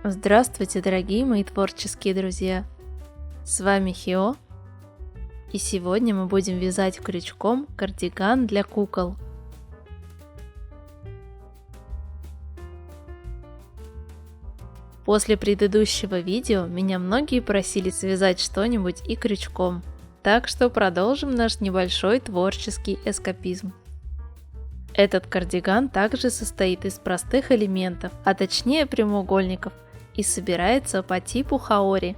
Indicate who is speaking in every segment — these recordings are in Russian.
Speaker 1: Здравствуйте, дорогие мои творческие друзья! С вами Хио, и сегодня мы будем вязать крючком кардиган для кукол. После предыдущего видео меня многие просили связать что-нибудь и крючком, так что продолжим наш небольшой творческий эскапизм. Этот кардиган также состоит из простых элементов, а точнее прямоугольников, и собирается по типу хаори.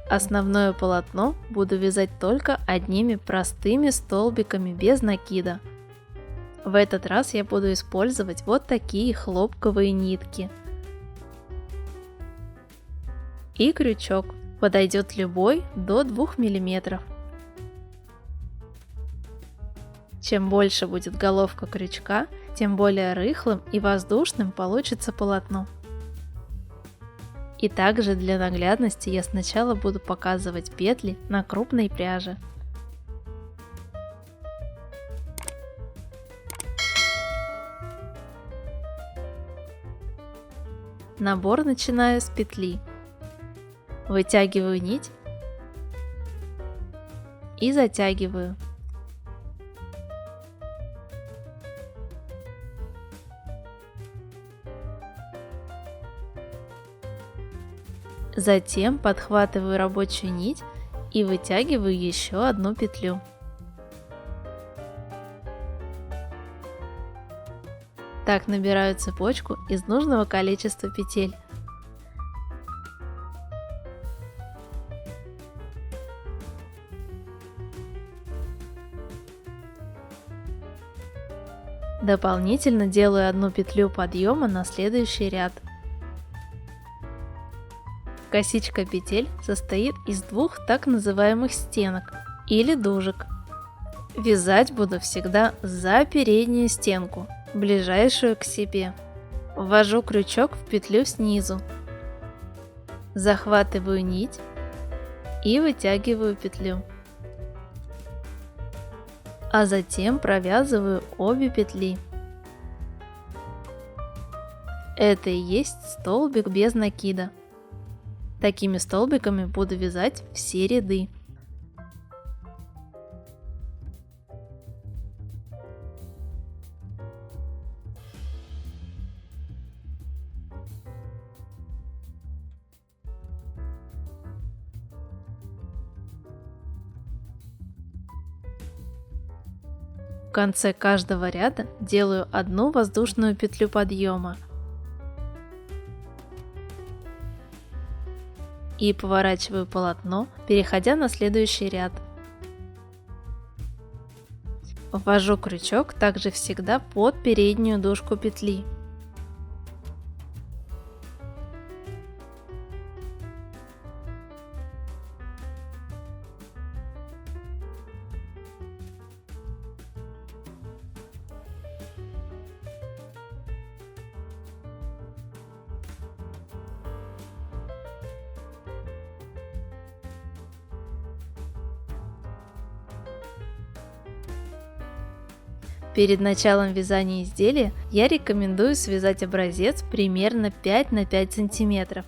Speaker 1: Основное полотно буду вязать только одними простыми столбиками без накида. В этот раз я буду использовать вот такие хлопковые нитки. И крючок. Подойдет любой до 2 мм. Чем больше будет головка крючка, тем более рыхлым и воздушным получится полотно. И также для наглядности я сначала буду показывать петли на крупной пряже. Набор начинаю с петли. Вытягиваю нить и затягиваю. Затем подхватываю рабочую нить и вытягиваю еще одну петлю. Так набираю цепочку из нужного количества петель. Дополнительно делаю одну петлю подъема на следующий ряд. Косичка петель состоит из двух так называемых стенок или дужек. Вязать буду всегда за переднюю стенку, ближайшую к себе. Ввожу крючок в петлю снизу, захватываю нить и вытягиваю петлю, а затем провязываю обе петли. Это и есть столбик без накида. Такими столбиками буду вязать все ряды. В конце каждого ряда делаю одну воздушную петлю подъема и поворачиваю полотно, переходя на следующий ряд. Ввожу крючок также всегда под переднюю дужку петли. Перед началом вязания изделия я рекомендую связать образец примерно 5 на 5 сантиметров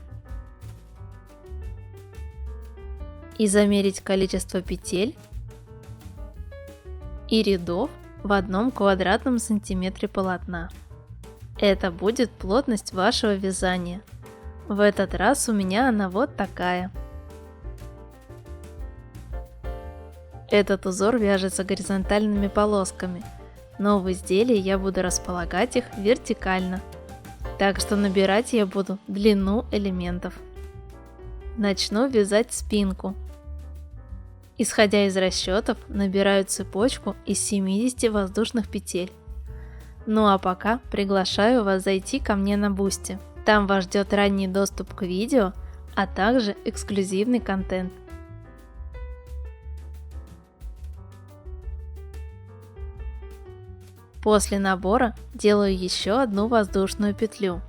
Speaker 1: и замерить количество петель и рядов в 1 квадратном сантиметре полотна. Это будет плотность вашего вязания. В этот раз у меня она вот такая. Этот узор вяжется горизонтальными полосками, но в изделии я буду располагать их вертикально, так что набирать я буду длину элементов. Начну вязать спинку. Исходя из расчетов, набираю цепочку из 70 воздушных петель. Ну а пока приглашаю вас зайти ко мне на Boosty. Там вас ждет ранний доступ к видео, а также эксклюзивный контент. После набора делаю еще одну воздушную петлю.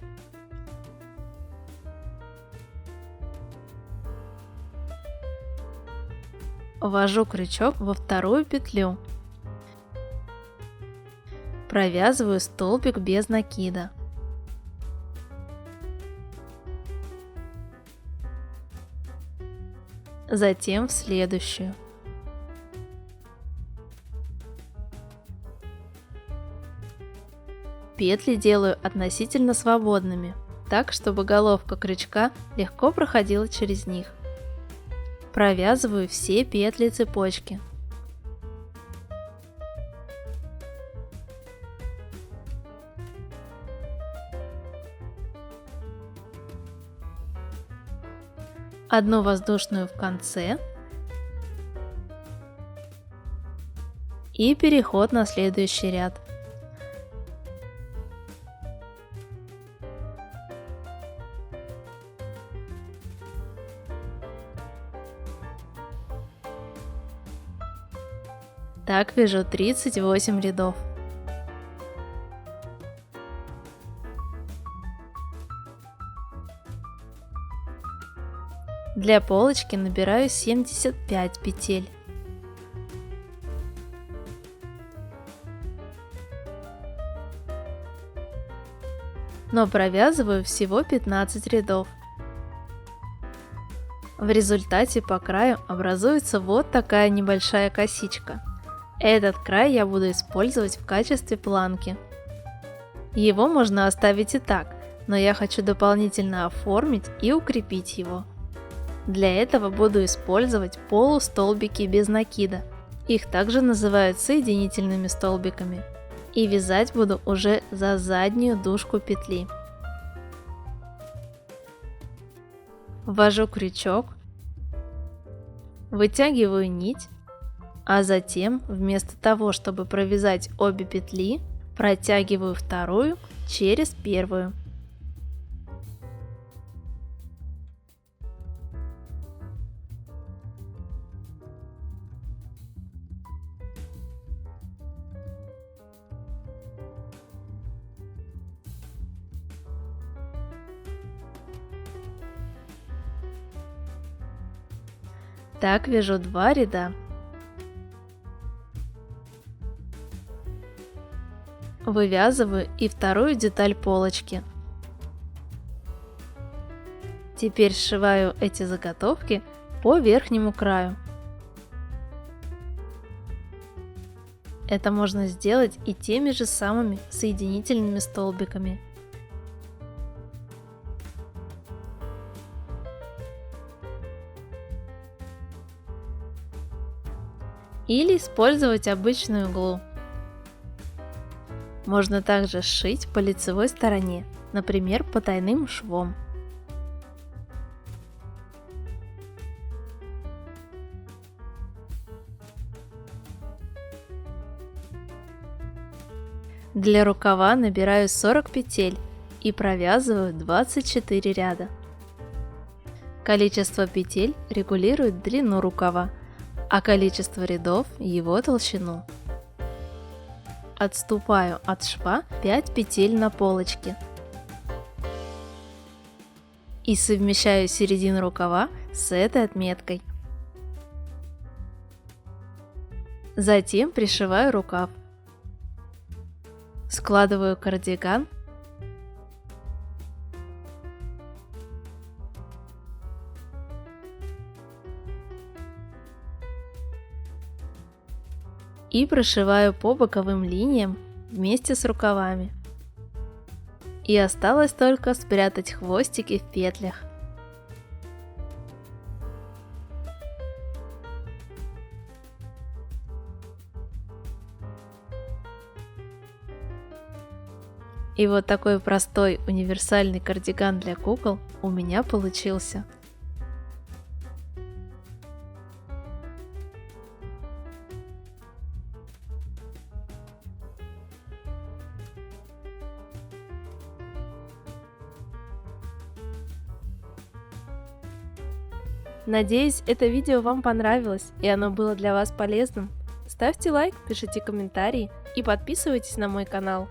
Speaker 1: Ввожу крючок во вторую петлю. Провязываю столбик без накида. затем в следующую. Петли делаю относительно свободными, так, чтобы головка крючка легко проходила через них. Провязываю все петли цепочки. Одну воздушную в конце и переход на следующий ряд. Так вяжу 38 рядов. Для полочки набираю 75 петель. Но провязываю всего 15 рядов. В результате по краю образуется вот такая небольшая косичка. Этот край я буду использовать в качестве планки. Его можно оставить и так, но я хочу дополнительно оформить и укрепить его. Для этого буду использовать полустолбики без накида. Их также называют соединительными столбиками. И вязать буду уже за заднюю дужку петли. Ввожу крючок, вытягиваю нить, а затем вместо того, чтобы провязать обе петли, протягиваю вторую через первую. Так вяжу 2 ряда. Вывязываю и вторую деталь полочки. Теперь сшиваю эти заготовки по верхнему краю. Это можно сделать и теми же самыми соединительными столбиками. Или использовать обычную иглу. Можно также сшить по лицевой стороне, например, потайным швом. Для рукава набираю 40 петель и провязываю 24 ряда. Количество петель регулирует длину рукава, а количество рядов его толщину. Отступаю от шва 5 петель на полочке и совмещаю середину рукава с этой отметкой. Затем пришиваю рукав. Складываю кардиган . И прошиваю по боковым линиям вместе с рукавами. И осталось только спрятать хвостики в петлях. И вот такой простой универсальный кардиган для кукол у меня получился. Надеюсь, это видео вам понравилось и оно было для вас полезным. Ставьте лайк, пишите комментарии и подписывайтесь на мой канал.